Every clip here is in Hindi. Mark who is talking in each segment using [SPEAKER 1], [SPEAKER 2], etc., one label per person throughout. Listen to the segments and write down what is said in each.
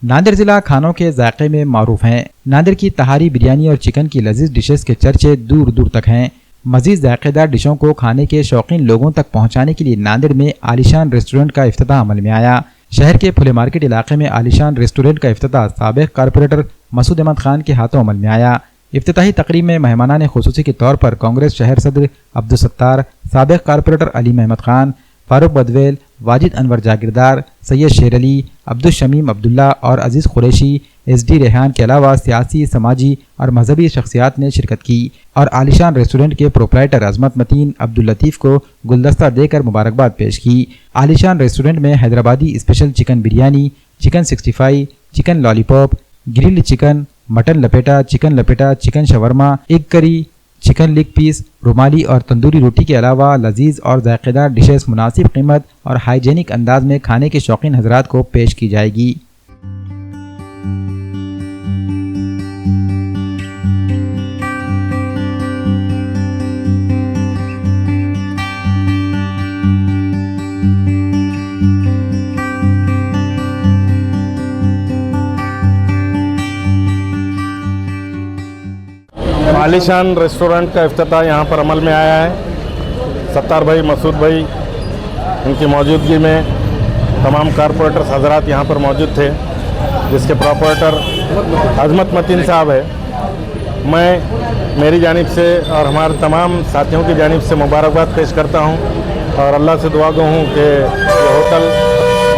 [SPEAKER 1] नांदेड़ जिला खानों के जायके में मारूफ है। नांदेड़ की तहारी बिरयानी और चिकन की लजीज डिशेस के चर्चे दूर दूर तक हैं। मजीद जायकेदार डिशों को खाने के शौकीन लोगों तक पहुंचाने के लिए नांदेड़ में आलिशान रेस्टोरेंट का इफ्तिताह अमल में आया। शहर के फुले मार्केट इलाके में आलिशान रेस्टोरेंट का इफ्तिताह साबिक कारपोरेटर मसूद अहमद खान के हाथों अमल में आया। इफ्तिताही तकरीब में मेहमानान खुसूसी के तौर पर कांग्रेस शहर सदर अब्दुल सत्तार, साबिक कारपोरेटर अलीम अहमद खान, फारूक बदवेल, वाजिद अनवर जागीरदार, सैयद शेर अली, अब्दुल शमीम अब्दुल्ला और अजीज़ कुरैशी, SD रेहान के अलावा सियासी, समाजी और मजहबी शख्सियात ने शिरकत की और आलिशान रेस्टोरेंट के प्रोप्राइटर अजमत मतीन अब्दुल लतीफ़ को गुलदस्ता देकर मुबारकबाद पेश की। आलिशान रेस्टोरेंट में Hyderabadi special chicken biryani, chicken 65, chicken lollipop, grilled chicken, mutton लपेटा, chicken shawarma, egg curry, chicken leg piece, रुमाली और तंदूरी रोटी के अलावा लजीज और जायकेदार डिशेस मुनासिब कीमत और हाइजेनिक अंदाज में खाने के शौकीन हजरात को पेश की जाएगी।
[SPEAKER 2] आलिशान रेस्टोरेंट का इफ्तिताह यहाँ पर अमल में आया है। सत्तार भाई, मसूद भाई, उनकी मौजूदगी में तमाम कारपोरेटर्स हजरात यहाँ पर मौजूद थे, जिसके प्रोपरेटर अजमत मतीन साहब है। मैं मेरी जानिब से और हमारे तमाम साथियों की जानिब से मुबारकबाद पेश करता हूँ और अल्लाह से दुआ गो हूँ कि ये होटल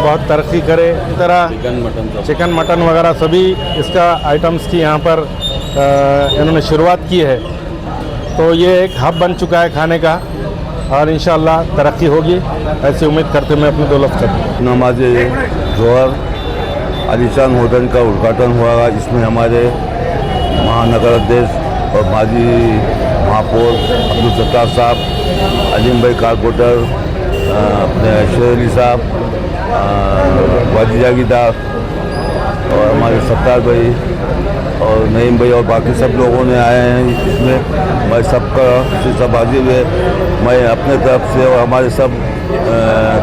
[SPEAKER 2] बहुत तरक्की करे। इस तरह चिकन मटन वगैरह सभी इसका आइटम्स की यहाँ पर इन्होंने शुरुआत की है, तो ये एक हब बन चुका है खाने का और इंशाअल्लाह तरक्की होगी, ऐसी उम्मीद करते मैं अपनी 2 लफ्ज़ करता हूँ।
[SPEAKER 3] नमाज जोहर आलिशान होटल का उद्घाटन हुआ, इसमें हमारे महानगर अध्यक्ष और माजी महापौर अब्दुल सत्तार साहब, अलीम भाई कारपोरेटर, अपने शेर अली साहब, वाजिद जागीरदार और हमारे सत्तार भाई और नईम भाई और बाकी सब लोगों ने आए हैं। इसमें मैं सबका सब हाजिर है। मैं अपने तरफ से और हमारे सब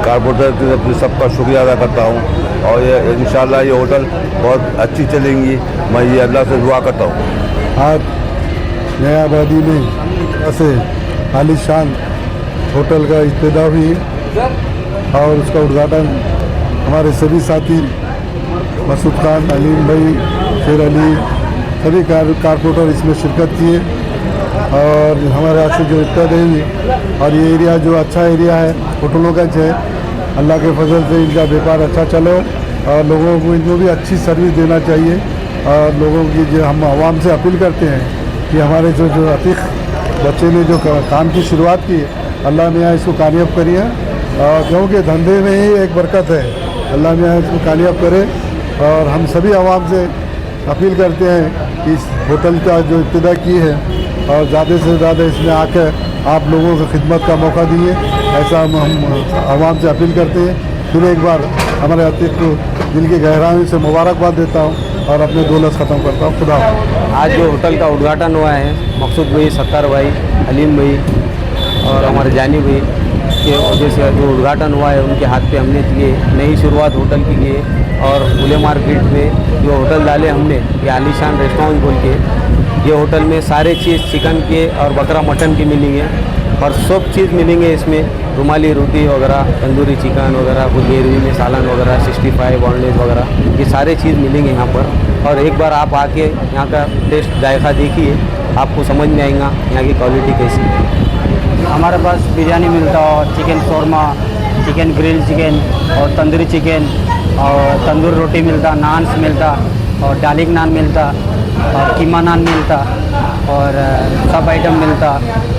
[SPEAKER 3] कारपोरेटर की तरफ से सबका शुक्रिया अदा करता हूँ और ये इंशाल्लाह ये होटल बहुत अच्छी चलेंगी। मैं ये अल्लाह से दुआ करता हूँ।
[SPEAKER 4] आज नया आबादी में ऐसे आलिशान होटल का इब्तिदा हुई और उसका उद्घाटन हमारे सभी साथी मसूद खान, अलीम भाई, शेर अली, सभी कारपोरेटर इसमें शिरकत किए और हमारे यहाँ से जो इब्तिदा हुई और ये एरिया जो अच्छा एरिया है होटलों का है, अल्लाह के फजल से इनका व्यापार अच्छा चले और लोगों को इनको भी अच्छी सर्विस देना चाहिए। और लोगों की जो हम आवाम से अपील करते हैं कि हमारे जो अतीक बच्चे ने जो काम की शुरुआत की, अल्लाह ने यहाँ इसको कामयाब करी है और क्योंकि धंधे में ही एक बरकत है, अल्लाह ने यहाँ इसको कामयाब करे। और हम सभी आवाम से अपील करते हैं कि इस होटल का जो इब्तिदा की है और ज़्यादा से ज़्यादा इसमें आकर आप लोगों को खिदमत का मौका दिए, ऐसा हम आवाम से अपील करते हैं। फिर एक बार हमारे अतीक को दिल की गहराई से मुबारकबाद देता हूँ और अपने 2 लफ्ज़ ख़त्म करता हूँ। खुदा।
[SPEAKER 5] आज जो होटल का उद्घाटन हुआ है, मकसूद भाई, सत्तार भाई, अलीम भाई और हमारे जानी भाई के वजह से जो उद्घाटन हुआ है, उनके हाथ पे हमने ये नई शुरुआत होटल की की है। और फुले मार्केट में जो होटल डाले हमने, ये आलिशान रेस्टोरेंट बोल के, ये होटल में सारे चीज़ चिकन के और बकरा मटन के मिलेंगे और सब चीज़ मिलेंगे इसमें, रुमाली रोटी वगैरह, तंदूरी चिकन वगैरह, ग्रेवी में सालन वगैरह, 65 बॉनलेस वगैरह, ये सारे चीज़ मिलेंगे यहाँ पर। और एक बार आप आके यहाँ का टेस्ट जायका देखिए, आपको समझ में आएगा यहाँ की क्वालिटी कैसी है।
[SPEAKER 6] हमारे पास बिरयानी मिलता और chicken shawarma, chicken grill chicken और तंदूरी चिकन और तंदूर रोटी मिलता, नान्स मिलता और डालिक नान मिलता और कीमा नान मिलता और सब आइटम मिलता।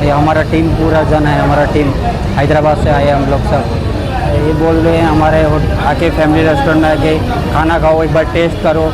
[SPEAKER 6] ये हमारा टीम पूरा जन है, हमारा टीम हैदराबाद से आए हम लोग सब। ये बोल रहे हैं हमारे आके फैमिली रेस्टोरेंट में आके खाना खाओ, एक बार टेस्ट करो